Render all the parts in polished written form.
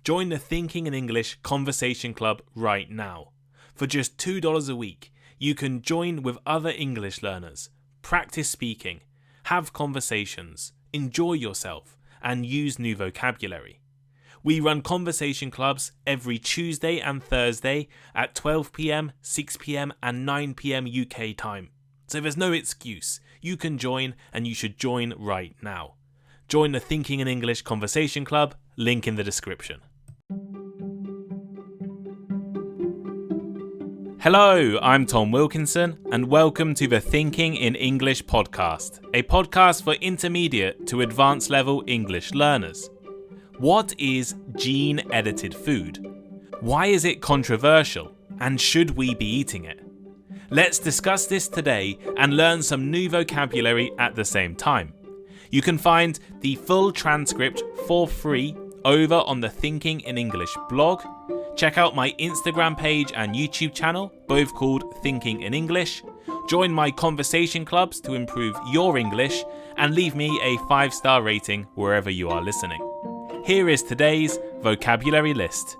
Join the Thinking in English Conversation Club right now. For just $2 a week, you can join with other English learners, practice speaking, have conversations, enjoy yourself, and use new vocabulary. We run conversation clubs every Tuesday and Thursday at 12 p.m, 6 p.m, and 9 p.m. UK time. So there's no excuse. You can join, and you should join right now. Join the Thinking in English Conversation Club, link in the description. Hello, I'm Tom Wilkinson, and welcome to the Thinking in English podcast, a podcast for intermediate to advanced level English learners. What is gene-edited food? Why is it controversial, and should we be eating it? Let's discuss this today and learn some new vocabulary at the same time. You can find the full transcript for free over on the Thinking in English blog. Check out my Instagram page and YouTube channel, both called Thinking in English. Join my conversation clubs to improve your English, and leave me a 5-star rating wherever you are listening. Here is today's vocabulary list.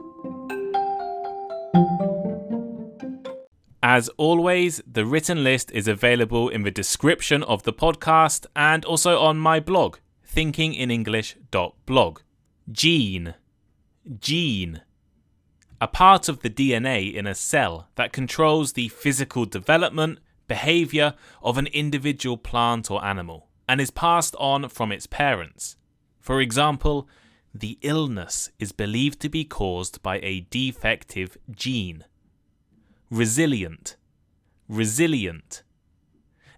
As always, the written list is available in the description of the podcast and also on my blog, thinkinginenglish.blog. Gene. A part of the DNA in a cell that controls the physical development, behaviour of an individual plant or animal, and is passed on from its parents. For example, the illness is believed to be caused by a defective gene. Resilient.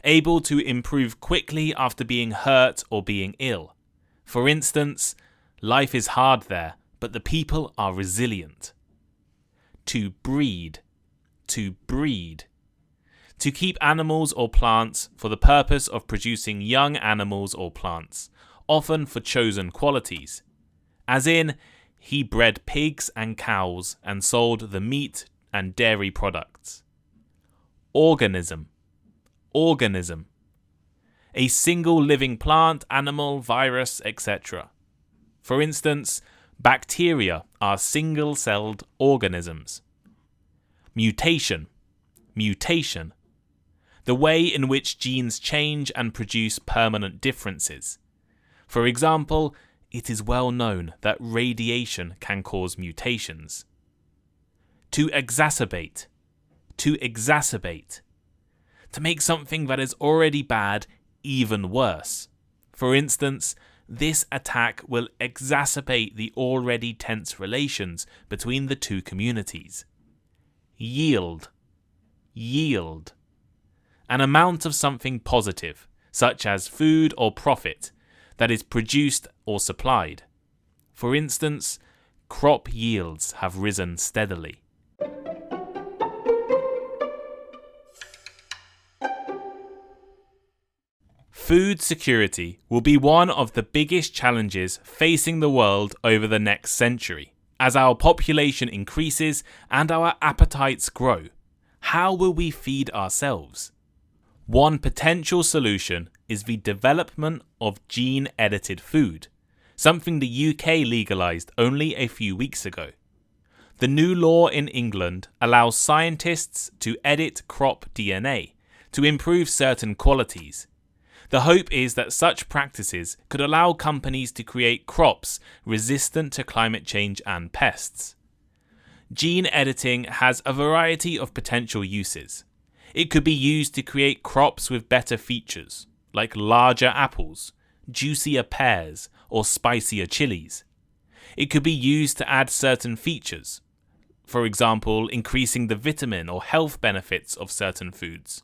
Able to improve quickly after being hurt or being ill. For instance, life is hard there, but the people are resilient. To breed. To keep animals or plants for the purpose of producing young animals or plants, often for chosen qualities. As in, he bred pigs and cows and sold the meat and dairy products. Organism. A single living plant, animal, virus, etc. For instance, bacteria are single-celled organisms. Mutation. The way in which genes change and produce permanent differences. For example, it is well known that radiation can cause mutations. To exacerbate. To make something that is already bad even worse. For instance, this attack will exacerbate the already tense relations between the two communities. Yield. An amount of something positive, such as food or profit, that is produced or supplied. For instance, crop yields have risen steadily. Food security will be one of the biggest challenges facing the world over the next century. As our population increases and our appetites grow, how will we feed ourselves? One potential solution is the development of gene-edited food, something the UK legalised only a few weeks ago. The new law in England allows scientists to edit crop DNA to improve certain qualities. The hope is that such practices could allow companies to create crops resistant to climate change and pests. Gene editing has a variety of potential uses. It could be used to create crops with better features, like larger apples, juicier pears, or spicier chilies. It could be used to add certain features, for example, increasing the vitamin or health benefits of certain foods.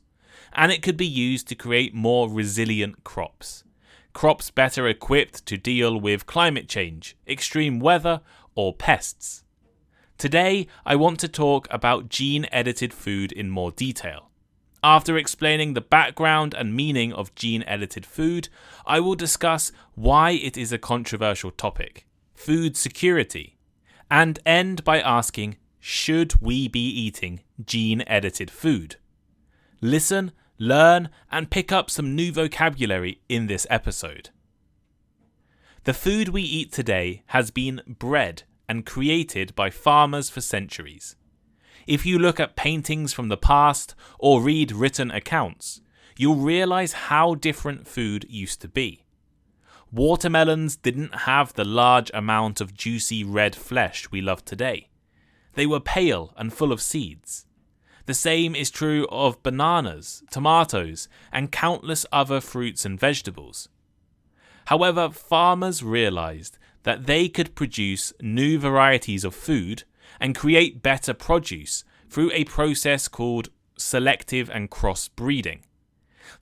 And it could be used to create more resilient crops better equipped to deal with climate change, extreme weather, or pests. Today, I want to talk about gene-edited food in more detail. After explaining the background and meaning of gene-edited food, I will discuss why it is a controversial topic, food security, and end by asking, should we be eating gene-edited food? Listen, learn, and pick up some new vocabulary in this episode. The food we eat today has been bred and created by farmers for centuries. If you look at paintings from the past or read written accounts, you'll realize how different food used to be. Watermelons didn't have the large amount of juicy red flesh we love today. They were pale and full of seeds. The same is true of bananas, tomatoes, and countless other fruits and vegetables. However, farmers realized that they could produce new varieties of food and create better produce through a process called selective and cross-breeding.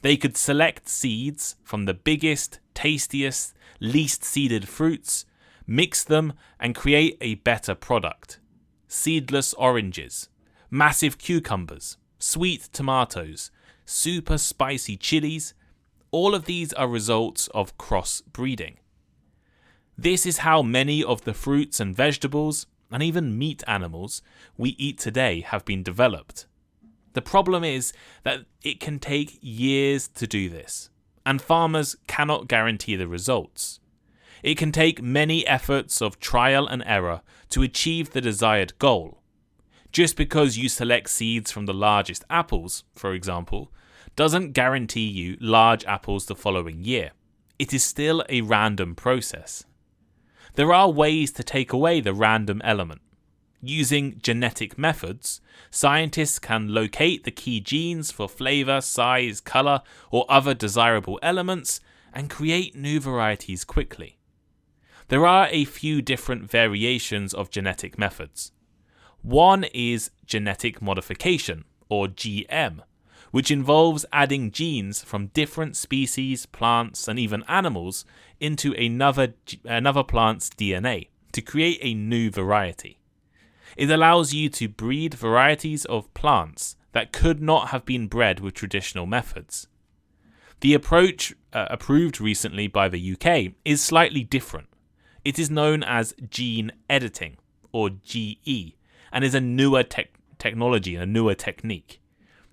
They could select seeds from the biggest, tastiest, least seeded fruits, mix them, and create a better product. Seedless oranges, massive cucumbers, sweet tomatoes, super spicy chilies, all of these are results of cross-breeding. This is how many of the fruits and vegetables, and even meat animals, we eat today have been developed. The problem is that it can take years to do this, and farmers cannot guarantee the results. It can take many efforts of trial and error to achieve the desired goal. Just because you select seeds from the largest apples, for example, doesn't guarantee you large apples the following year. It is still a random process. There are ways to take away the random element. Using genetic methods, scientists can locate the key genes for flavor, size, color, or other desirable elements and create new varieties quickly. There are a few different variations of genetic methods. One is genetic modification, or GM, which involves adding genes from different species, plants, and even animals into another plant's DNA to create a new variety. It allows you to breed varieties of plants that could not have been bred with traditional methods. The approach approved recently by the UK is slightly different. It is known as gene editing, or GE, and is a newer technology and a newer technique.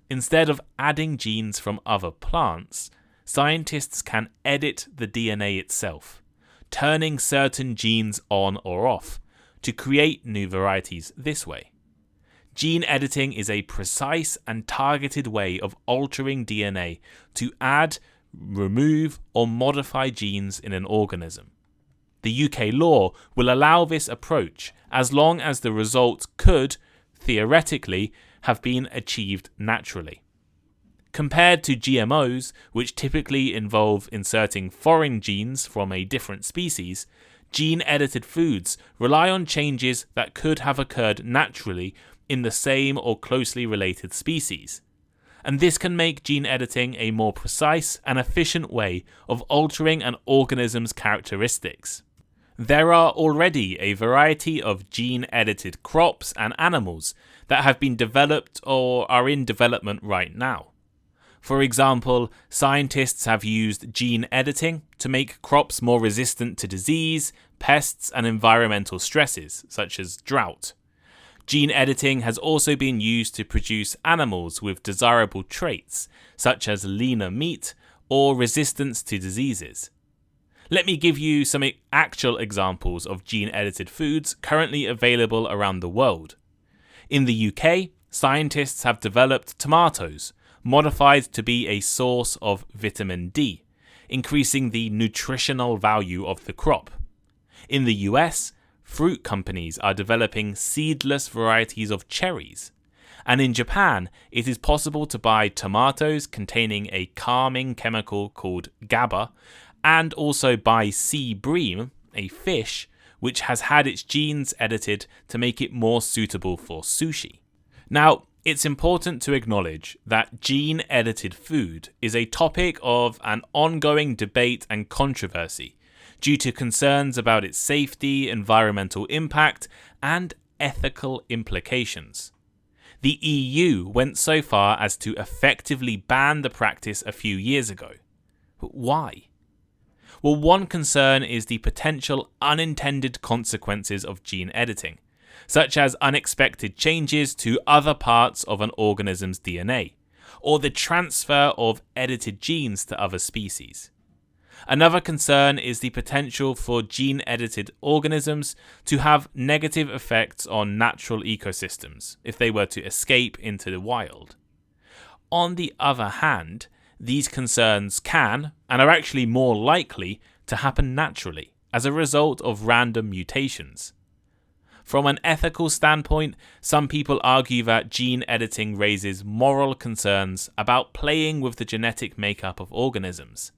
Instead of adding genes from other plants, scientists can edit the DNA itself, turning certain genes on or off to create new varieties this way. Gene editing is a precise and targeted way of altering DNA to add, remove, or modify genes in an organism. The UK law will allow this approach as long as the result could, theoretically, have been achieved naturally. Compared to GMOs, which typically involve inserting foreign genes from a different species, gene-edited foods rely on changes that could have occurred naturally in the same or closely related species. And this can make gene editing a more precise and efficient way of altering an organism's characteristics. There are already a variety of gene-edited crops and animals that have been developed or are in development right now. For example, scientists have used gene editing to make crops more resistant to disease, pests, and environmental stresses, such as drought. Gene editing has also been used to produce animals with desirable traits, such as leaner meat or resistance to diseases. Let me give you some actual examples of gene-edited foods currently available around the world. In the UK, scientists have developed tomatoes, modified to be a source of vitamin D, increasing the nutritional value of the crop. In the US, fruit companies are developing seedless varieties of cherries. And in Japan, it is possible to buy tomatoes containing a calming chemical called GABA, and also buy sea bream, a fish, which has had its genes edited to make it more suitable for sushi. Now, it's important to acknowledge that gene-edited food is a topic of an ongoing debate and controversy due to concerns about its safety, environmental impact, and ethical implications. The EU went so far as to effectively ban the practice a few years ago. But why? Well, one concern is the potential unintended consequences of gene editing, such as unexpected changes to other parts of an organism's DNA, or the transfer of edited genes to other species. Another concern is the potential for gene-edited organisms to have negative effects on natural ecosystems if they were to escape into the wild. On the other hand, these concerns can, and are actually more likely, to happen naturally as a result of random mutations. From an ethical standpoint, some people argue that gene editing raises moral concerns about playing with the genetic makeup of organisms.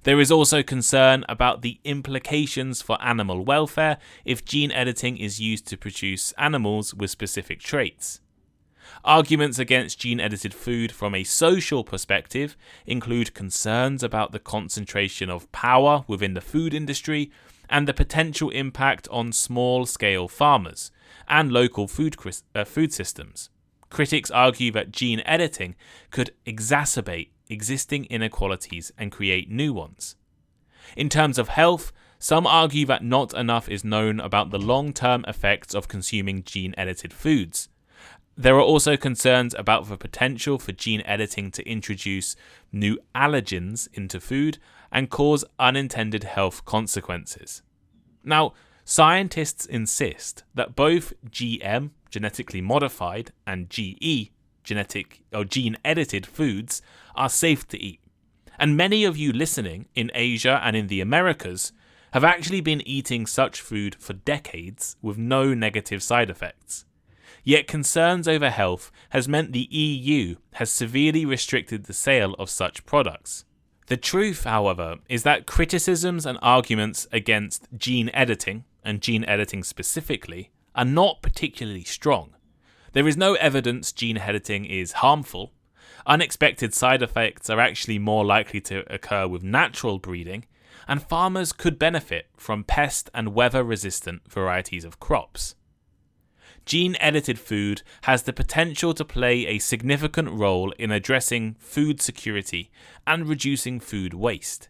There is also concern about the implications for animal welfare if gene editing is used to produce animals with specific traits. Arguments against gene-edited food from a social perspective include concerns about the concentration of power within the food industry and the potential impact on small-scale farmers and local food systems. Critics argue that gene editing could exacerbate existing inequalities and create new ones. In terms of health, some argue that not enough is known about the long-term effects of consuming gene-edited foods. There are also concerns about the potential for gene editing to introduce new allergens into food and cause unintended health consequences. Now, scientists insist that both GM, genetically modified, and GE, gene-edited foods are safe to eat. And many of you listening in Asia and in the Americas have actually been eating such food for decades with no negative side effects. Yet concerns over health has meant the EU has severely restricted the sale of such products. The truth, however, is that criticisms and arguments against gene editing, and gene editing specifically, are not particularly strong. There is no evidence gene editing is harmful. Unexpected side effects are actually more likely to occur with natural breeding, and farmers could benefit from pest and weather-resistant varieties of crops. Gene-edited food has the potential to play a significant role in addressing food security and reducing food waste.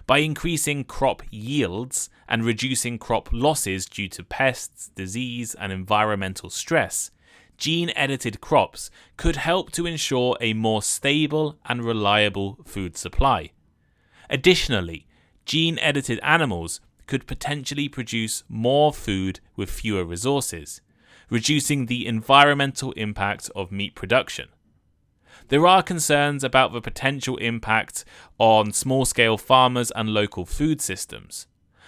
By increasing crop yields and reducing crop losses due to pests, disease, and environmental stress, gene-edited crops could help to ensure a more stable and reliable food supply. Additionally, gene-edited animals could potentially produce more food with fewer resources, reducing the environmental impact of meat production. There are concerns about the potential impact on small-scale farmers and local food systems.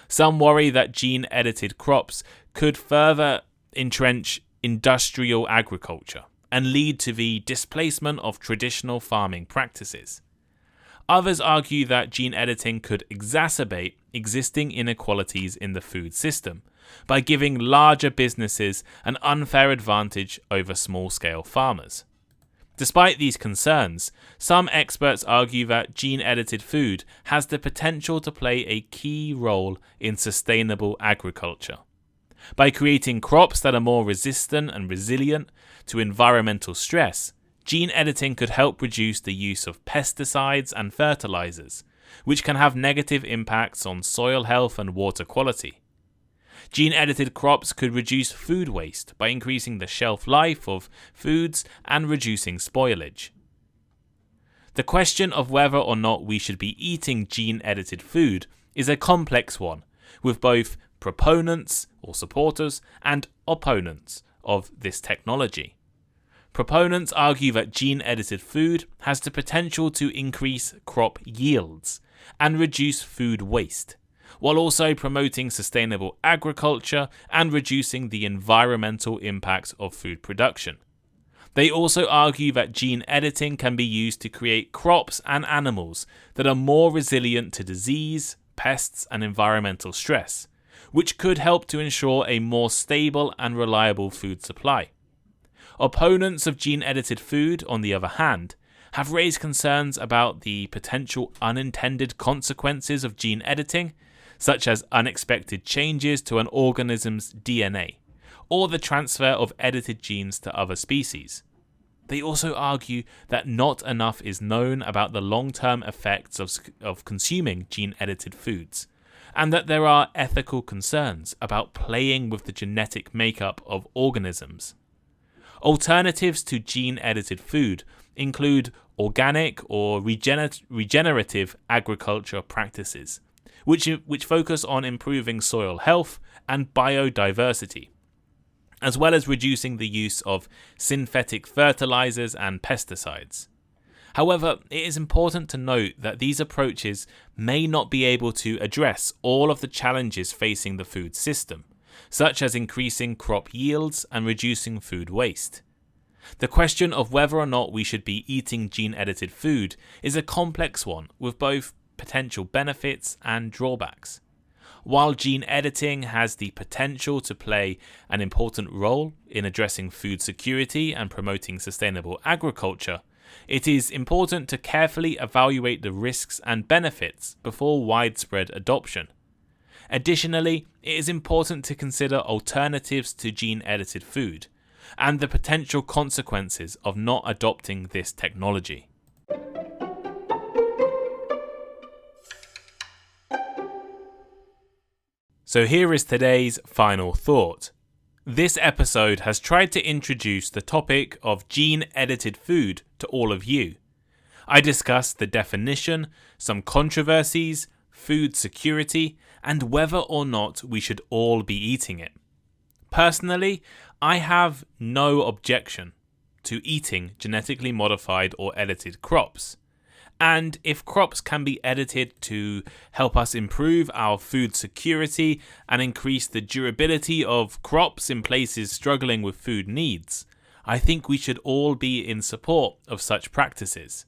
Some worry that gene-edited crops could further entrench industrial agriculture and lead to the displacement of traditional farming practices. Others argue that gene editing could exacerbate existing inequalities in the food system by giving larger businesses an unfair advantage over small-scale farmers. Despite these concerns, some experts argue that gene-edited food has the potential to play a key role in sustainable agriculture. By creating crops that are more resistant and resilient to environmental stress, gene editing could help reduce the use of pesticides and fertilizers, which can have negative impacts on soil health and water quality. Gene-edited crops could reduce food waste by increasing the shelf life of foods and reducing spoilage. The question of whether or not we should be eating gene-edited food is a complex one, with both proponents or supporters and opponents of this technology. Proponents argue that gene-edited food has the potential to increase crop yields and reduce food waste, while also promoting sustainable agriculture and reducing the environmental impact of food production. They also argue that gene editing can be used to create crops and animals that are more resilient to disease, pests, and environmental stress, which could help to ensure a more stable and reliable food supply. Opponents of gene-edited food, on the other hand, have raised concerns about the potential unintended consequences of gene editing, such as unexpected changes to an organism's DNA, or the transfer of edited genes to other species. They also argue that not enough is known about the long-term effects of consuming gene-edited foods, and that there are ethical concerns about playing with the genetic makeup of organisms. Alternatives to gene-edited food include organic or regenerative agriculture practices, which focus on improving soil health and biodiversity, as well as reducing the use of synthetic fertilizers and pesticides. However, it is important to note that these approaches may not be able to address all of the challenges facing the food system, such as increasing crop yields and reducing food waste. The question of whether or not we should be eating gene-edited food is a complex one with both potential benefits and drawbacks. While gene editing has the potential to play an important role in addressing food security and promoting sustainable agriculture, it is important to carefully evaluate the risks and benefits before widespread adoption. Additionally, it is important to consider alternatives to gene-edited food and the potential consequences of not adopting this technology. So here is today's final thought. This episode has tried to introduce the topic of gene-edited food to all of you. I discussed the definition, some controversies, food security, and whether or not we should all be eating it. Personally, I have no objection to eating genetically modified or edited crops. And if crops can be edited to help us improve our food security and increase the durability of crops in places struggling with food needs, I think we should all be in support of such practices.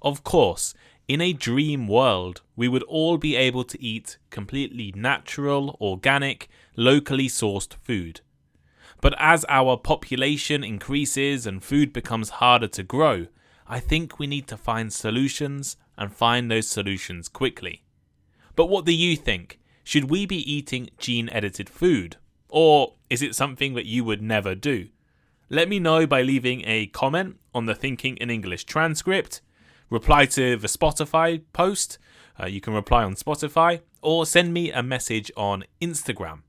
Of course, in a dream world, we would all be able to eat completely natural, organic, locally sourced food. But as our population increases and food becomes harder to grow, I think we need to find solutions and find those solutions quickly. But what do you think? Should we be eating gene-edited food? Or is it something that you would never do? Let me know by leaving a comment on the Thinking in English transcript, reply to the Spotify post, you can reply on Spotify, or send me a message on Instagram.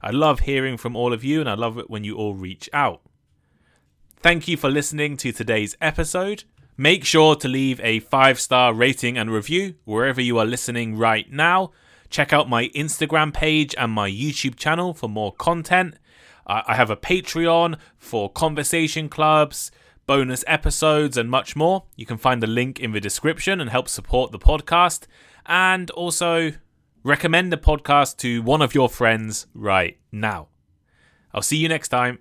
I love hearing from all of you and I love it when you all reach out. Thank you for listening to today's episode. Make sure to leave a 5-star rating and review wherever you are listening right now. Check out my Instagram page and my YouTube channel for more content. I have a Patreon for conversation clubs, bonus episodes and much more. You can find the link in the description and help support the podcast. And also recommend the podcast to one of your friends right now. I'll see you next time.